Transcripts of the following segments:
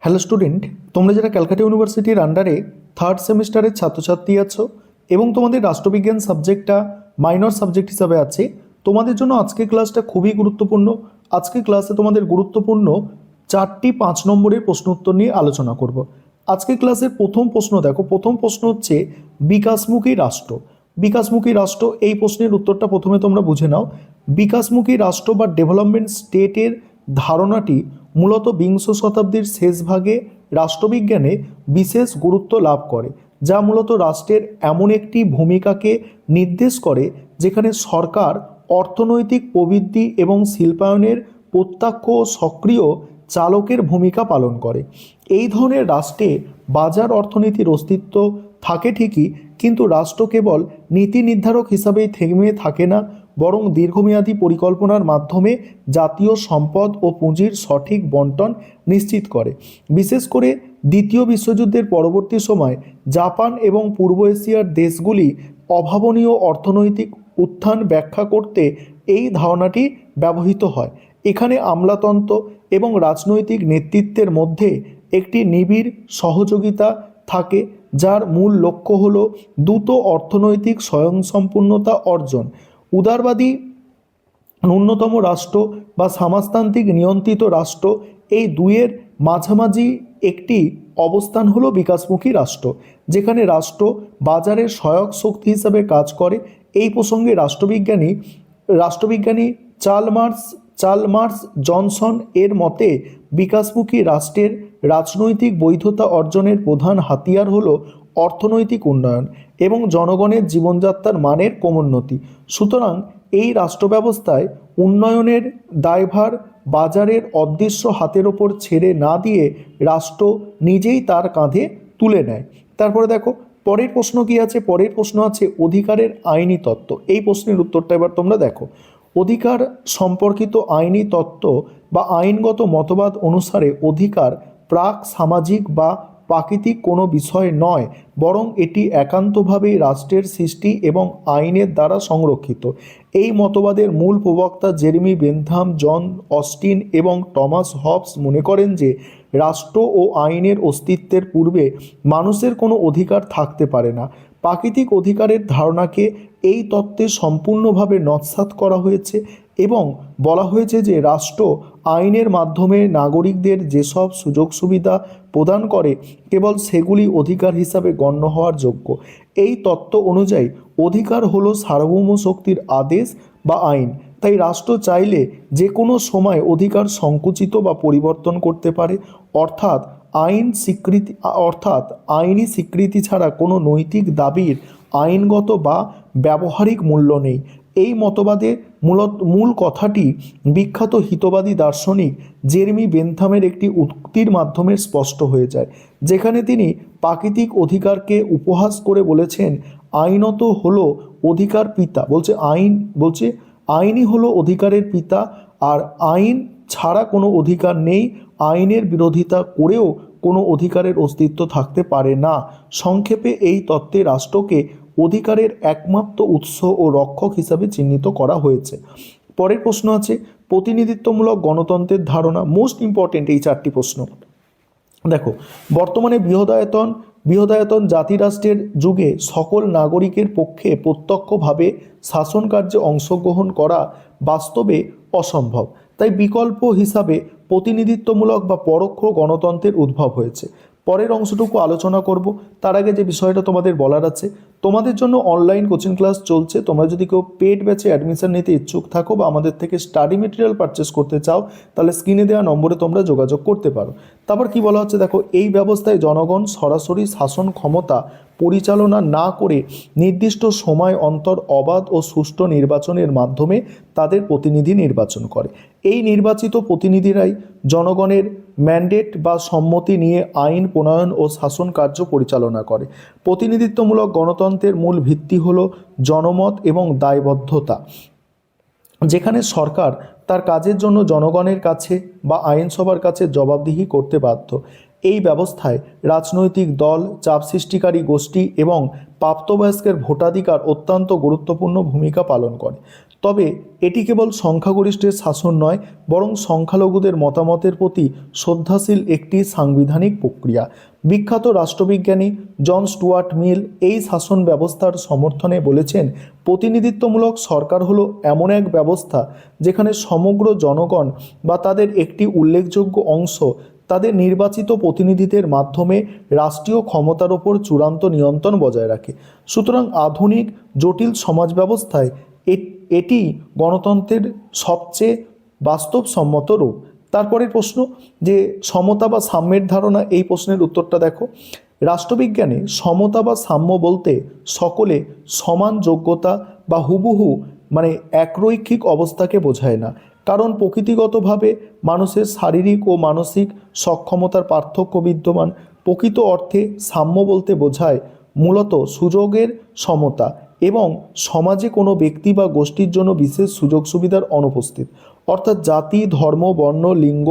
Hello student, তোমরা যারা ক্যালকাটা ইউনিভার্সিটির আন্ডারে থার্ড সেমিস্টারের ছাত্রছাত্রী আছো এবং তোমাদের রাষ্ট্রবিজ্ঞান সাবজেক্টটা মাইনর সাবজেক্ট হিসাবে আছে, তোমাদের জন্য আজকের ক্লাসটা খুবই গুরুত্বপূর্ণ। আজকের ক্লাসে তোমাদের গুরুত্বপূর্ণ 4টি 5 নম্বরের প্রশ্ন উত্তর নিয়ে আলোচনা করব। আজকের ক্লাসের প্রথম প্রশ্ন দেখো, প্রথম প্রশ্ন হচ্ছে বিকাশমুখী রাষ্ট্র। বিকাশমুখী রাষ্ট্র, এই প্রশ্নের উত্তরটা প্রথমে তোমরা বুঝে নাও। বিকাশমুখী রাষ্ট্র বা ডেভেলপমেন্ট স্টেটের ধারণাটি মূলত বিংশ শতাব্দীর শেষ ভাগে রাষ্ট্রবিজ্ঞানে বিশেষ গুরুত্ব লাভ করে, যা মূলত রাষ্ট্রের এমন একটি ভূমিকাকে নির্দেশ করে যেখানে সরকার অর্থনৈতিক প্রবৃদ্ধি এবং শিল্পায়নের প্রত্যক্ষ ও সক্রিয় চালকের ভূমিকা পালন করে। এই ধরনের রাষ্ট্রে বাজার অর্থনীতির অস্তিত্ব থাকে ঠিকই, কিন্তু রাষ্ট্র কেবল নীতি নির্ধারক হিসাবেই থেমে থাকে না, বরং দীর্ঘমেয়াদী পরিকল্পনার মাধ্যমে জাতীয় সম্পদ ও পুঁজির সঠিক বন্টন নিশ্চিত করে। বিশেষ করে দ্বিতীয় বিশ্বযুদ্ধের পরবর্তী সময় জাপান এবং পূর্ব এশিয়ার দেশগুলি অভাবনীয় অর্থনৈতিক উত্থান ব্যাখ্যা করতে এই ধারণাটি ব্যবহৃত হয়। এখানে আমলাতন্ত্র এবং রাজনৈতিক নেতৃত্বের মধ্যে একটি নিবিড় সহযোগিতা থাকে, যার মূল লক্ষ্য হল দ্রুত অর্থনৈতিক স্বয়ংসম্পূর্ণতা অর্জন। উদারবাদী ন্যূনতম রাষ্ট্র বা সমাজতান্ত্রিক নিয়ন্ত্রিত রাষ্ট্র, এই দুইয়ের মাঝামাঝি একটি অবস্থান হলো বিকাশমুখী রাষ্ট্র, যেখানে রাষ্ট্র বাজারের সহায়ক শক্তি হিসাবে কাজ করে। এই প্রসঙ্গে রাষ্ট্রবিজ্ঞানী চার্লস জনসন এর মতে বিকাশমুখী রাষ্ট্রের রাজনৈতিক বৈধতা অর্জনের প্রধান হাতিয়ার হলো অর্থনৈতিক উন্নয়ন এবং জনগণের জীবনযাত্রার মানের ক্রমোন্নতি। সুতরাং এই রাষ্ট্র ব্যবস্থায় উন্নয়নের দায়ভার বাজারের অদৃশ্য হাতের ওপর ছেড়ে না দিয়ে রাষ্ট্র নিজেই তার কাঁধে তুলে নেয়। তারপরে দেখো পরের প্রশ্ন কি আছে। পরের প্রশ্ন আছে অধিকারের আইনি তত্ত্ব। এই প্রশ্নের উত্তরটা এবার তোমরা দেখো। অধিকার সম্পর্কিত আইনি তত্ত্ব বা আইনগত মতবাদ অনুসারে অধিকার প্রাক সামাজিক বা প্রাকৃতিক কোনো বিষয় নয়, বরং এটি একান্তভাবেই রাষ্ট্রের সৃষ্টি এবং আইনের দ্বারা সংরক্ষিত। এই মতবাদের মূল প্রবক্তা জেরেমি বেন্থাম, জন অস্টিন এবং টমাস হবস মনে করেন যে রাষ্ট্র ও আইনের অস্তিত্বের পূর্বে মানুষের কোনো অধিকার থাকতে পারে না। প্রাকৃতিক অধিকারের ধারণাকে এই তত্ত্বে সম্পূর্ণভাবে নস্যাৎ করা হয়েছে এবং বলা হয়েছে যে রাষ্ট্র আইনের মাধ্যমে নাগরিকদের যেসব সুযোগ সুবিধা প্রদান করে কেবল সেগুলি অধিকার হিসাবে গণ্য হওয়ার যোগ্য। এই তত্ত্ব অনুযায়ী অধিকার হলো সার্বভৌম শক্তির আদেশ বা আইন। তাই রাষ্ট্র চাইলে যে কোনো সময় অধিকার সংকুচিত বা পরিবর্তন করতে পারে, অর্থাৎ আইনি স্বীকৃতি ছাড়া কোনো নৈতিক দাবির আইনগত বা ব্যবহারিক মূল্য নেই। এই মতবাদে মূল কথাটি বিখ্যাত হিতবাদী দার্শনিক জেরেমি বেন্থামের একটি উক্তির মাধ্যমে স্পষ্ট হয়ে যায়, যেখানে তিনি প্রাকৃতিক অধিকারকে উপহাস করে বলেছেন আইনত হলো অধিকার পিতা। আইনই হলো অধিকারের পিতা, আর আইন ছাড়া কোনো অধিকার নেই। আইনের বিরোধিতা করেও কোনো অধিকারের অস্তিত্ব থাকতে পারে না। সংক্ষেপে এই তত্ত্বে রাষ্ট্রকে অধিকারের একমাত্র উৎস ও রক্ষক হিসাবে চিহ্নিত করা হয়েছে। পরের প্রশ্ন আছে প্রতিনিধিত্বমূলক গণতন্ত্রের ধারণা। মোস্ট ইম্পর্টেন্ট এই 4টি প্রশ্ন। দেখো, বর্তমানে বৃহদায়তন জাতিরাষ্ট্রের যুগে সকল নাগরিকের পক্ষে প্রত্যক্ষভাবে শাসন কার্যে অংশগ্রহণ করা বাস্তবে অসম্ভব। তাই বিকল্প হিসাবে প্রতিনিধিত্বমূলক বা পরোক্ষ গণতন্ত্রের উদ্ভব হয়েছে। পরের অংশটুকু আলোচনা করব। তার আগে যে বিষয়টা তোমাদের বলার আছে, তোমাদের জন্য অনলাইন কোচিং ক্লাস চলছে। তোমরা যদি কেউ পেড ব্যাচে অ্যাডমিশন নিতে ইচ্ছুক থাকো বা আমাদের থেকে স্টাডি মেটেরিয়াল পারচেস করতে চাও, তাহলে স্ক্রিনে দেওয়া নম্বরে তোমরা যোগাযোগ করতে পারো। তারপর কি বলা হচ্ছে দেখো, এই ব্যবস্থায় জনগণ সরাসরি শাসন ক্ষমতা পরিচালনা না করে নির্দিষ্ট সময় অন্তর অবাধ ও সুষ্ঠু নির্বাচনের মাধ্যমে তাদের প্রতিনিধি নির্বাচন করে। এই নির্বাচিত প্রতিনিধিরাই জনগণের ম্যান্ডেট বা সম্মতি নিয়ে আইন প্রণয়ন ও শাসন কার্য পরিচালনা করে। প্রতিনিধিত্বমূলক গণতন্ত্রের মূল ভিত্তি হল জনমত এবং দায়বদ্ধতা, যেখানে সরকার তার কাজের জন্য জনগণের কাছে বা আইনসভার কাছে জবাবদিহি করতে বাধ্য। এই ব্যবস্থায় রাজনৈতিক দল, চাপ সৃষ্টিকারী গোষ্ঠী এবং প্রাপ্তবয়স্কের ভোটাধিকার অত্যন্ত গুরুত্বপূর্ণ ভূমিকা পালন করে। তবে এটি কেবল সংখ্যাগরিষ্ঠের শাসন নয়, বরং সংখ্যালঘুদের মতামতের প্রতি শ্রদ্ধাশীল একটি সাংবিধানিক প্রক্রিয়া। বিখ্যাত রাষ্ট্রবিজ্ঞানী জন স্টুয়ার্ট মিল এই শাসন ব্যবস্থার সমর্থনে বলেছেন, প্রতিনিধিত্বমূলক সরকার হলো এমন এক ব্যবস্থা যেখানে সমগ্র জনগণ বা তাদের একটি উল্লেখযোগ্য অংশ তাদের নির্বাচিত প্রতিনিধিদের মাধ্যমে রাষ্ট্রীয় ক্ষমতার ওপর চূড়ান্ত নিয়ন্ত্রণ বজায় রাখে। সুতরাং আধুনিক জটিল সমাজ ব্যবস্থায় এটি গণতন্ত্রের সবচেয়ে বাস্তবসম্মত রূপ। তারপরের প্রশ্ন যে সমতা বা সাম্যের ধারণা, এই প্রশ্নের উত্তরটা দেখো। রাষ্ট্রবিজ্ঞানে সমতা বা সাম্য বলতে সকলে সমান যোগ্যতা বা হুবহু মানে একরৈখিক অবস্থাকে বোঝায় না, কারণ প্রকৃতিগতভাবে মানুষের শারীরিক ও মানসিক সক্ষমতার পার্থক্য বিদ্যমান। প্রকৃত অর্থে সাম্য বলতে বোঝায় মূলত সুযোগের সমতা এবং সমাজে কোনো ব্যক্তি বা গোষ্ঠীর জন্য বিশেষ সুযোগ সুবিধার অনুপস্থিত, অর্থাৎ জাতি, ধর্ম, বর্ণ, লিঙ্গ,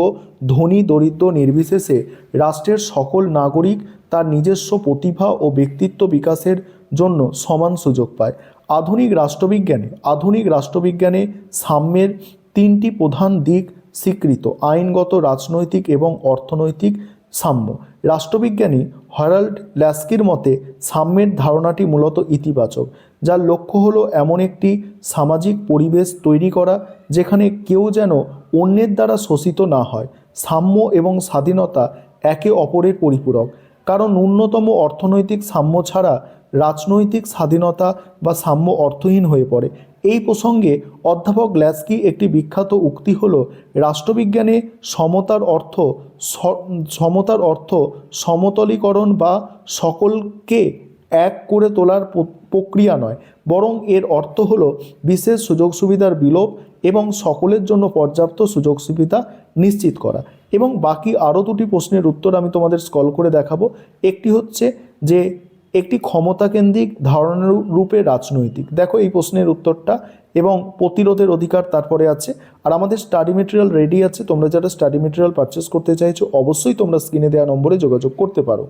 ধনী দরিদ্র নির্বিশেষে রাষ্ট্রের সকল নাগরিক তার নিজস্ব প্রতিভা ও ব্যক্তিত্ব বিকাশের জন্য সমান সুযোগ পায়। আধুনিক রাষ্ট্রবিজ্ঞানে সাম্যের তিনটি প্রধান দিক স্বীকৃত: আইনগত, রাজনৈতিক এবং অর্থনৈতিক সাম্য। রাষ্ট্রবিজ্ঞানী হ্যারল্ড ল্যাস্কির মতে সাম্যের ধারণাটি মূলত ইতিবাচক, যার লক্ষ্য হলো এমন একটি সামাজিক পরিবেশ তৈরি করা যেখানে কেউ যেন অন্যের দ্বারা শোষিত না হয়। সাম্য এবং স্বাধীনতা একে অপরের পরিপূরক, কারণ ন্যূনতম অর্থনৈতিক সাম্য ছাড়া রাজনৈতিক স্বাধীনতা বা সাম্য অর্থহীন হয়ে পড়ে। এই প্রসঙ্গে অধ্যাপক ল্যাস্কি একটি বিখ্যাত উক্তি হল, রাষ্ট্রবিজ্ঞানে সমতার অর্থ সমতলীকরণ বা সকলকে এক করে তোলার প্রক্রিয়া নয়, বরং এর অর্থ হল বিশেষ সুযোগ সুবিধার বিলোপ এবং সকলের জন্য পর্যাপ্ত সুযোগ সুবিধা নিশ্চিত করা। এবং বাকি আরও দুটি প্রশ্নের উত্তর আমি তোমাদের স্ক্রল করে দেখাবো। একটি হচ্ছে যে একটি ক্ষমতাকেন্দ্রিক ধারণা রূপে রাজনৈতিক, দেখো এই প্রশ্নের উত্তরটা, এবং প্রতিরোধের অধিকার তারপরে আছে। আর আমাদের স্টাডি মেটেরিয়াল রেডি আছে, তোমরা যারা স্টাডি মেটেরিয়াল পারচেস করতে চাইছো অবশ্যই তোমরা স্ক্রিনে দেওয়া নম্বরে যোগাযোগ করতে পারো।